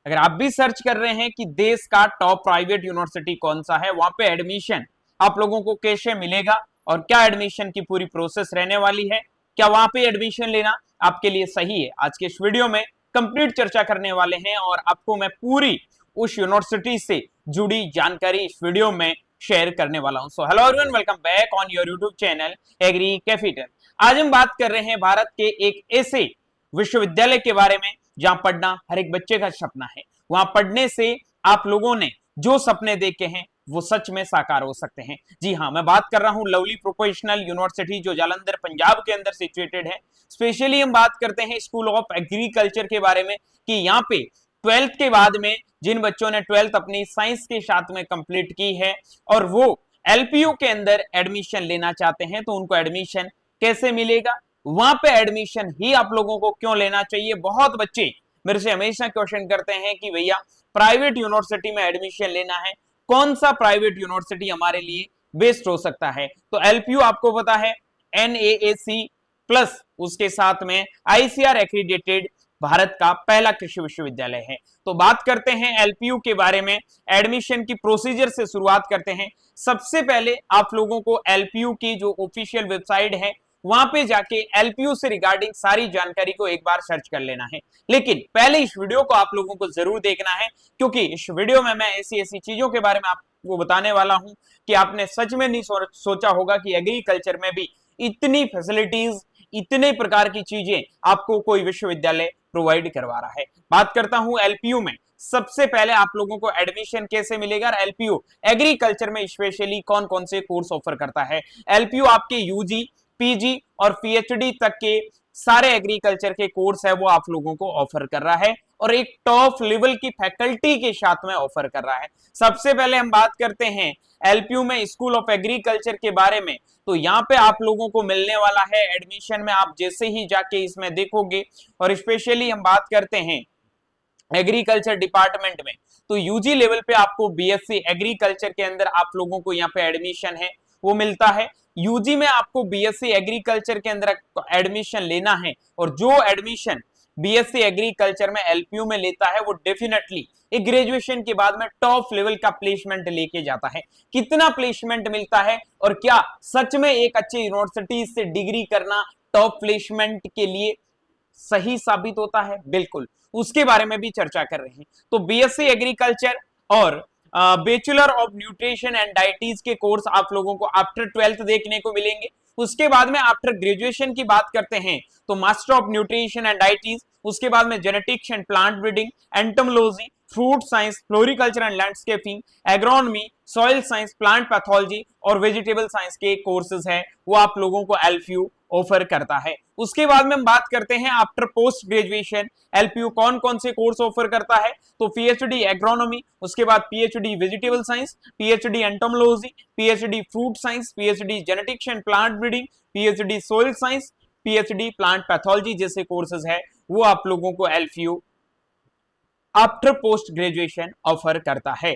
अगर आप भी सर्च कर रहे हैं कि देश का टॉप प्राइवेट यूनिवर्सिटी कौन सा है, वहां पे एडमिशन आप लोगों को कैसे मिलेगा और क्या एडमिशन की पूरी प्रोसेस रहने वाली है, क्या वहां पे एडमिशन लेना आपके लिए सही है, आज के इस वीडियो में कंप्लीट चर्चा करने वाले हैं और आपको मैं पूरी उस यूनिवर्सिटी से जुड़ी जानकारी इस वीडियो में शेयर करने वाला हूं। So hello everyone, welcome back on your YouTube channel Agri Capital. आज हम बात कर रहे हैं भारत के एक ऐसे विश्वविद्यालय के बारे में जहां पढ़ना हर एक बच्चे का सपना है। वहां पढ़ने से आप लोगों ने जो सपने देखे हैं वो सच में साकार हो सकते हैं। जी हाँ, मैं बात कर रहा हूं लवली प्रोफेशनल यूनिवर्सिटी जो जालंधर पंजाब के अंदर सिचुएटेड है। स्पेशली हम बात करते हैं स्कूल ऑफ एग्रीकल्चर के बारे में कि यहाँ पे 12th के बाद में जिन बच्चों ने 12th अपनी साइंस के साथ में कंप्लीट की है और वो एलपीयू के अंदर एडमिशन लेना चाहते हैं तो उनको एडमिशन कैसे मिलेगा, वहां पे एडमिशन ही आप लोगों को क्यों लेना चाहिए। बहुत बच्चे मेरे से हमेशा क्वेश्चन करते हैं कि भैया प्राइवेट यूनिवर्सिटी में एडमिशन लेना है, कौन सा प्राइवेट यूनिवर्सिटी हमारे लिए बेस्ट हो सकता है। तो एलपीयू आपको पता है एनएएसी प्लस उसके साथ में आईसीआर एक्रीडेटेड भारत का पहला कृषि विश्वविद्यालय है। तो बात करते हैं एलपीयू के बारे में, एडमिशन की प्रोसीजर से शुरुआत करते हैं। सबसे पहले आप लोगों को एलपीयू की जो ऑफिशियल वेबसाइट है वहां पे जाके एलपीयू से रिगार्डिंग सारी जानकारी को एक बार सर्च कर लेना है। लेकिन पहले इस वीडियो को आप लोगों को जरूर देखना है क्योंकि इस वीडियो में मैं ऐसी ऐसी चीजों के बारे में आपको बताने वाला हूं कि आपने सच में नहीं सोचा होगा कि एग्रीकल्चर में भी इतनी फैसिलिटीज, इतने प्रकार की चीजें आपको कोई विश्वविद्यालय प्रोवाइड करवा रहा है। बात करता हूं एलपीयू में, सबसे पहले आप लोगों को एडमिशन कैसे मिलेगा और एलपीयू एग्रीकल्चर में स्पेशली कौन कौन से कोर्स ऑफर करता है। एलपीयू आपके यूजी, पीजी और पीएचडी तक के सारे एग्रीकल्चर के कोर्स है वो आप लोगों को ऑफर कर रहा है और एक टॉप लेवल की फैकल्टी के साथ में ऑफर कर रहा है। सबसे पहले हम बात करते हैं एलपीयू में स्कूल ऑफ एग्रीकल्चर के बारे में। तो यहाँ पे आप लोगों को मिलने वाला है एडमिशन में, आप जैसे ही जाके इसमें देखोगे और स्पेशली हम बात करते हैं एग्रीकल्चर डिपार्टमेंट में तो यूजी लेवल पे आपको बीएससी एग्रीकल्चर के अंदर आप लोगों को यहाँ पे एडमिशन है वो मिलता है। यूजी में आपको बीएससी एग्रीकल्चर के अंदर एडमिशन लेना है और जो एडमिशन बीएससी एग्रीकल्चर में एलपीयू में लेता है वो डेफिनेटली एक ग्रेजुएशन के बाद में टॉप लेवल का प्लेसमेंट लेके जाता है। कितना प्लेसमेंट मिलता है और क्या सच में एक अच्छे यूनिवर्सिटी से डिग्री करना टॉप प्लेसमेंट के लिए सही साबित होता है, बिल्कुल उसके बारे में भी चर्चा कर रहे हैं। तो बीएससी एग्रीकल्चर और bachelor of nutrition and deities के कोर्स आप लोगों को आफ्टर 12th देखने को मिलेंगे। उसके बाद में आफ्टर ग्रेजुएशन की बात करते हैं तो master of nutrition and deities, उसके बाद में genetics and plant breeding, entomology, fruit science, floriculture and landscaping, agronomy, soil science, plant pathology और वेजिटेबल साइंस के कोर्सेज है वो आप लोगों को एलपीयू ऑफर करता है। उसके बाद में हम बात करते हैं आफ्टर पोस्ट ग्रेजुएशन एलपीयू कौन कौन से कोर्स ऑफर करता है। तो पीएचडी एग्रोनॉमी, उसके बाद PhD vegetable science, PhD entomology, PhD fruit science, PhD genetics and plant breeding, PhD soil science, PhD plant pathology जैसे कोर्सेज है वो आप लोगों को LPU after post graduation offer करता है।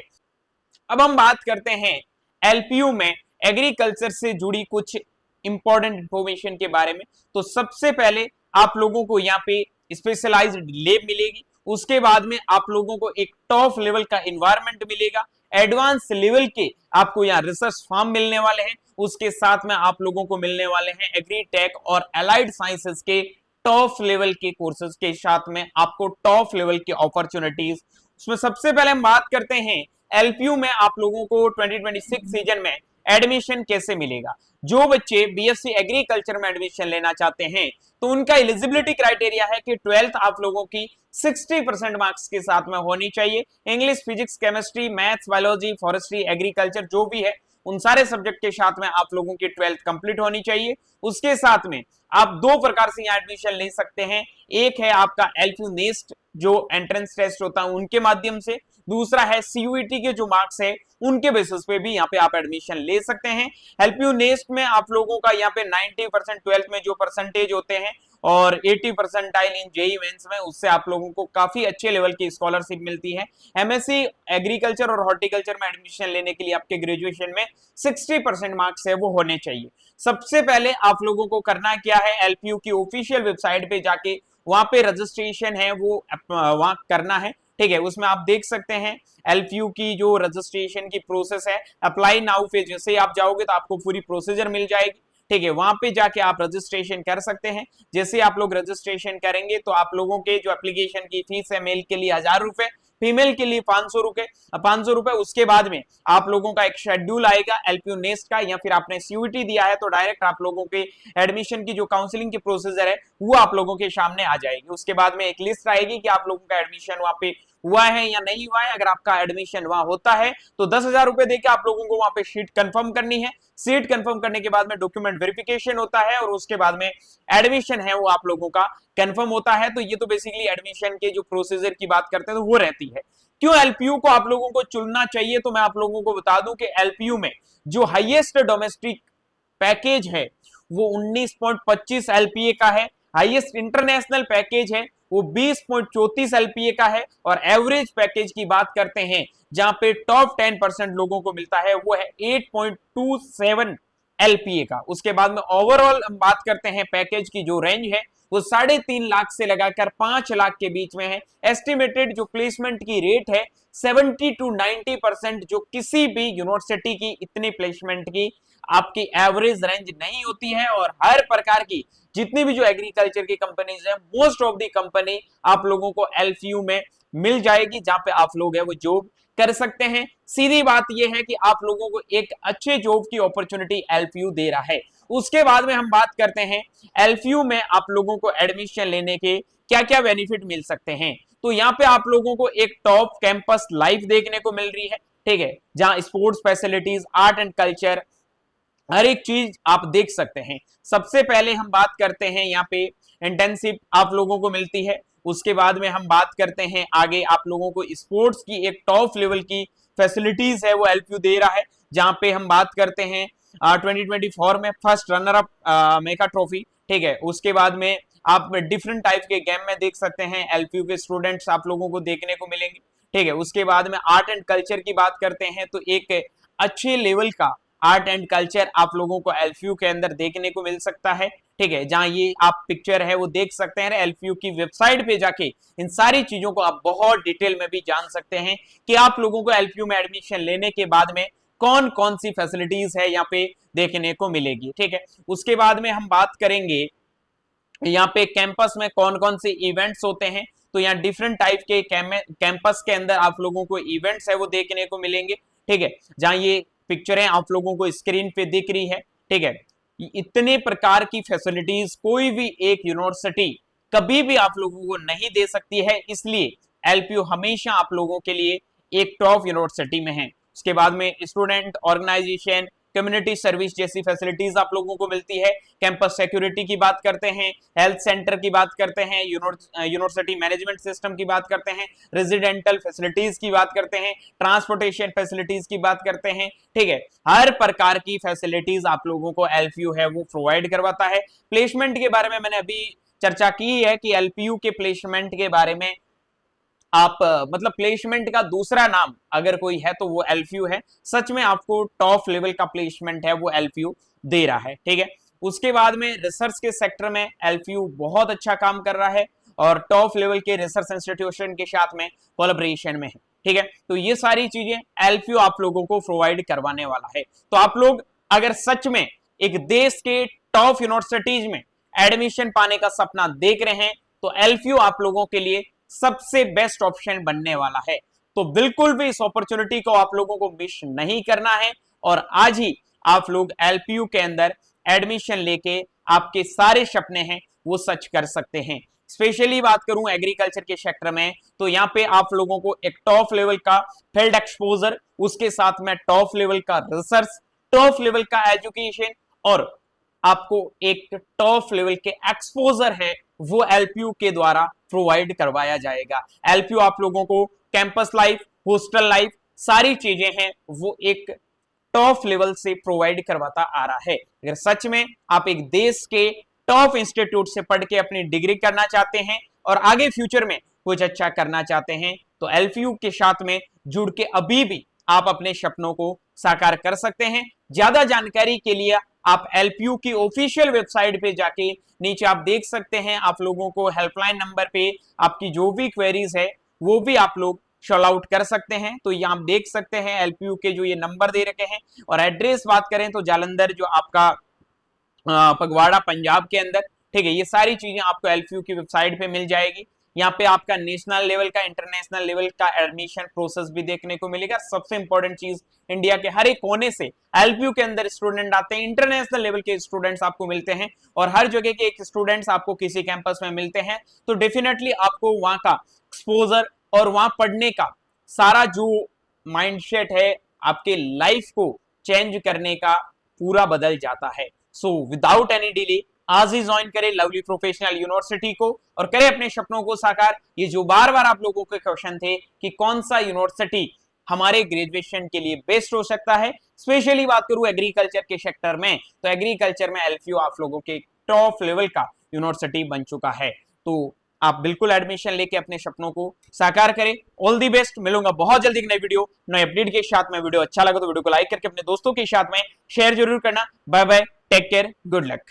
अब हम बात करते हैं एलपीयू में एग्रीकल्चर से जुड़ी कुछ इंपॉर्टेंट इंफॉर्मेशन के बारे में। तो सबसे पहले आप लोगों को यहाँ पे स्पेशलाइज्ड लैब मिलेगी, उसके बाद में आप लोगों को एक टॉप लेवल का एनवायरनमेंट मिलेगा, एडवांस लेवल के आपको यहाँ रिसर्च फार्म मिलने वाले हैं, उसके साथ में आप लोगों को मिलने वाले हैं एग्री टेक और अलाइड साइंसेस के टॉप लेवल के कोर्सेज के साथ में आपको टॉप लेवल की अपॉर्चुनिटीज। उसमें सबसे पहले हम बात करते हैं एलपीयू में आप लोगों को 2026 सीजन में एडमिशन कैसे मिलेगा। जो बच्चे बीएससी एग्रीकल्चर में एडमिशन लेना चाहते हैं तो उनका एलिजिबिलिटी क्राइटेरिया है कि 12th आप लोगों की 60% मार्क्स के साथ में होनी चाहिए। English, physics, chemistry, maths, biology, forestry, agriculture जो भी है उन सारे सब्जेक्ट के साथ में आप लोगों की 12th कंप्लीट होनी चाहिए। उसके साथ में आप दो प्रकार से यहाँ एडमिशन ले सकते हैं, एक है आपका एलपीयू नेस्ट जो एंट्रेंस टेस्ट होता है उनके माध्यम से, दूसरा है सीयूईटी के जो मार्क्स है उनके बेसिस पे भी यहाँ पे आप एडमिशन ले सकते हैं। एलपीयू नेस्ट में आप लोगों का यहाँ पे 90% 12th में जो परसेंटेज होते हैं और 80 परसेंटाइल इन जेई मेंस में, उससे आप लोगों को काफी अच्छे लेवल की स्कॉलरशिप मिलती है। एमएससी एग्रीकल्चर और हॉर्टिकल्चर में एडमिशन लेने के लिए आपके ग्रेजुएशन में 60% मार्क्स है वो होने चाहिए। सबसे पहले आप लोगों को करना क्या है, एलपीयू की ऑफिशियल वेबसाइट पे जाके वहां पे रजिस्ट्रेशन है वो वहां करना है। ठीक है, उसमें आप देख सकते हैं एलपीयू की जो रजिस्ट्रेशन की प्रोसेस है, अप्लाई नाउ पे जैसे आप जाओगे तो आपको पूरी प्रोसीजर मिल जाएगी। ठीक है, वहां पे जाके आप रजिस्ट्रेशन कर सकते हैं। जैसे आप लोग रजिस्ट्रेशन करेंगे तो आप लोगों के जो एप्लीकेशन की फीस है, मेल के लिए 1000 रुपए, फीमेल के लिए 500 रुपए। उसके बाद में आप लोगों का एक शेड्यूल आएगा एलपीयू नेस्ट का, या फिर आपने सीयूईटी दिया है तो डायरेक्ट आप लोगों के एडमिशन की जो काउंसलिंग की प्रोसीजर है वो आप लोगों के सामने आ जाएगी। उसके बाद में एक लिस्ट आएगी कि आप लोगों का एडमिशन वहां पे हुआ है या नहीं हुआ है। अगर आपका एडमिशन वहां होता है तो 10,000 रुपए देकर आप लोगों को वहां पे सीट कंफर्म करनी है। सीट कंफर्म करने के बाद में डॉक्यूमेंट वेरिफिकेशन होता है और उसके बाद में एडमिशन है वो आप लोगों का कंफर्म होता है। तो ये तो बेसिकली एडमिशन के जो प्रोसीजर की बात करते हैं तो वो रहती है। क्यों एलपीयू को आप लोगों को चुनना चाहिए, तो मैं आप लोगों को बता दूं कि एलपीयू में जो हाईएस्ट डोमेस्टिक पैकेज है वो 19.25 एलपीए का है। हाईएस्ट इंटरनेशनल पैकेज है वो 20.34 एलपीए का है। और एवरेज पैकेज की बात करते हैं जहां पे टॉप 10% लोगों को मिलता है वो है 8.27 एलपीए का। उसके बाद में ओवरऑल हम बात करते हैं पैकेज की जो रेंज है वो 3.5 लाख से लगाकर 5 लाख के बीच में है। एस्टिमेटेड जो प्लेसमेंट की रेट है 70 to 90%, जो किसी भी यूनिवर्सिटी की इतनी प्लेसमेंट की आपकी एवरेज रेंज नहीं होती है। और हर प्रकार की जितनी भी जो एग्रीकल्चर की कंपनीज है, मोस्ट ऑफ दी कंपनी आप लोगों को एलपीयू में मिल जाएगी, जहां पे आप लोग है वो जॉब कर सकते हैं। सीधी बात यह है कि आप लोगों को एक अच्छे जॉब की अपॉर्चुनिटी एलपीयू दे रहा है। उसके बाद में हम बात करते हैं एलपीयू में आप लोगों को एडमिशन लेने के क्या क्या बेनिफिट मिल सकते हैं। तो यहाँ पे आप लोगों को एक टॉप कैंपस लाइफ देखने को मिल रही है, ठीक है, जहां sports facilities, art and culture, हर एक चीज आप देख सकते हैं। सबसे पहले हम बात करते हैं यहाँ पे इंटर्नशिप आप लोगों को मिलती है। उसके बाद में हम बात करते हैं आगे आप लोगों को स्पोर्ट्स की एक टॉप लेवल की फैसिलिटीज है वो एलपीयू दे रहा है, जहां पे हम बात करते हैं 2024 में first runner up mega trophy, ठीक है। उसके बाद में आप डिफरेंट टाइप के गेम में देख सकते हैं एलपीयू के स्टूडेंट्स आप लोगों को देखने को मिलेंगे, ठीक है। उसके बाद में आर्ट एंड कल्चर की बात करते हैं तो एक अच्छे लेवल का आर्ट एंड कल्चर आप लोगों को एलपीयू के अंदर देखने को मिल सकता है, ठीक है। जहां ये आप पिक्चर है वो देख सकते हैं, एलपीयू की वेबसाइट पे जाके इन सारी चीजों को आप बहुत डिटेल में भी जान सकते हैं कि आप लोगों को एलपीयू में एडमिशन लेने के बाद में कौन कौन सी फैसिलिटीज है यहाँ पे देखने को मिलेगी, ठीक है। उसके बाद में हम बात करेंगे यहाँ पे कैंपस में कौन कौन से इवेंट्स होते हैं। तो यहाँ डिफरेंट टाइप के कैंपस के अंदर आप लोगों को इवेंट्स है वो देखने को मिलेंगे, ठीक है। जहां ये पिक्चरें आप लोगों को स्क्रीन पे दिख रही है, ठीक है। इतने प्रकार की फैसिलिटीज कोई भी एक यूनिवर्सिटी कभी भी आप लोगों को नहीं दे सकती है, इसलिए एलपीयू हमेशा आप लोगों के लिए एक टॉप यूनिवर्सिटी में है। उसके बाद में स्टूडेंट ऑर्गेनाइजेशन, कम्युनिटी सर्विस जैसी फैसिलिटीज आप लोगों को मिलती है। कैंपस सिक्योरिटी की बात करते हैं, हेल्थ सेंटर की बात करते हैं, यूनिवर्सिटी मैनेजमेंट सिस्टम की बात करते हैं, रेजिडेंटल फैसिलिटीज की बात करते हैं, ट्रांसपोर्टेशन फैसिलिटीज की बात करते हैं, ठीक है। हर प्रकार की फैसिलिटीज आप लोगों को एलपीयू है वो प्रोवाइड करवाता है। प्लेसमेंट के बारे में मैंने अभी चर्चा की है कि एलपीयू के प्लेसमेंट के बारे में आप मतलब प्लेसमेंट का दूसरा नाम अगर कोई है तो वो एलपीयू है। सच में आपको टॉप लेवल का प्लेसमेंट है वो एलपीयू दे रहा है, ठीक है। उसके बाद में रिसर्च के सेक्टर में एलपीयू बहुत अच्छा काम कर रहा है और टॉप लेवल के रिसर्च इंस्टीट्यूशन के साथ में कोलैबोरेशन में है, ठीक है। तो ये सारी चीजें एलपीयू आप लोगों को प्रोवाइड करवाने वाला है। तो आप लोग अगर सच में एक देश के टॉप यूनिवर्सिटीज में एडमिशन पाने का सपना देख रहे हैं तो एलपीयू आप लोगों के लिए सबसे बेस्ट ऑप्शन बनने वाला है। तो बिल्कुल भी इस अपॉर्चुनिटी को आप लोगों को मिस नहीं करना है और आज ही आप लोग एलपीयू के अंदर एडमिशन लेके आपके सारे सपने हैं वो सच कर सकते हैं। स्पेशली बात करूं एग्रीकल्चर के सेक्टर में तो यहाँ पे आप लोगों को एक टॉप लेवल का फील्ड एक्सपोजर, उसके साथ में टॉप लेवल का रिसर्च, टॉप लेवल का एजुकेशन और आपको एक टॉप लेवल के एक्सपोजर है वो एलपीयू के द्वारा प्रोवाइड करवाया जाएगा। एलपीयू आप लोगों को कैंपस लाइफ, हॉस्टल लाइफ, सारी चीजें हैं वो एक टॉप लेवल से प्रोवाइड करवाता आ रहा है। अगर सच में आप एक देश के टॉप इंस्टीट्यूट से पढ़ के अपनी डिग्री करना चाहते हैं और आगे फ्यूचर में कुछ अच्छा करना चाहते हैं तो एलपीयू के साथ में जुड़ के अभी भी आप अपने सपनों को साकार कर सकते हैं। ज्यादा जानकारी के लिए आप एलपीयू की ऑफिशियल वेबसाइट पे जाके नीचे आप देख सकते हैं, आप लोगों को हेल्पलाइन नंबर पे आपकी जो भी क्वेरीज है वो भी आप लोग शॉल आउट कर सकते हैं। तो यहाँ आप देख सकते हैं एलपीयू के जो ये नंबर दे रखे हैं, और एड्रेस बात करें तो जालंधर जो आपका फगवाड़ा पंजाब के अंदर, ठीक है। ये सारी चीजें आपको एलपीयू की वेबसाइट पे मिल जाएगी। यहाँ पे आपका नेशनल लेवल का, इंटरनेशनल लेवल का एडमिशन प्रोसेस भी देखने को मिलेगा। सबसे इंपॉर्टेंट चीज, इंडिया के हर एक कोने से एलपीयू के अंदर स्टूडेंट आते हैं, इंटरनेशनल लेवल के स्टूडेंट्स आपको मिलते हैं, और हर जगह के एक स्टूडेंट्स आपको किसी कैंपस में मिलते हैं। तो डेफिनेटली आपको वहां का एक्सपोजर और वहां पढ़ने का सारा जो माइंडसेट है आपके लाइफ को चेंज करने का पूरा बदल जाता है। सो विदाउट एनी डिले आज ही ज्वाइन करें लवली प्रोफेशनल यूनिवर्सिटी को और करें अपने सपनों को साकार। ये जो बार बार आप लोगों के क्वेश्चन थे कि कौन सा यूनिवर्सिटी हमारे ग्रेजुएशन के लिए बेस्ट हो सकता है, स्पेशली बात करूं एग्रीकल्चर के सेक्टर में, तो एग्रीकल्चर में एलपीयू आप लोगों के टॉप लेवल का यूनिवर्सिटी बन चुका है। तो आप बिल्कुल एडमिशन लेके अपने सपनों को साकार करें। All the best. मिलूंगा बहुत जल्दी एक नई वीडियो, नए अपडेट के साथ में। वीडियो अच्छा लगा तो वीडियो को लाइक करके अपने दोस्तों के साथ में शेयर जरूर करना। Bye bye, take care, good luck.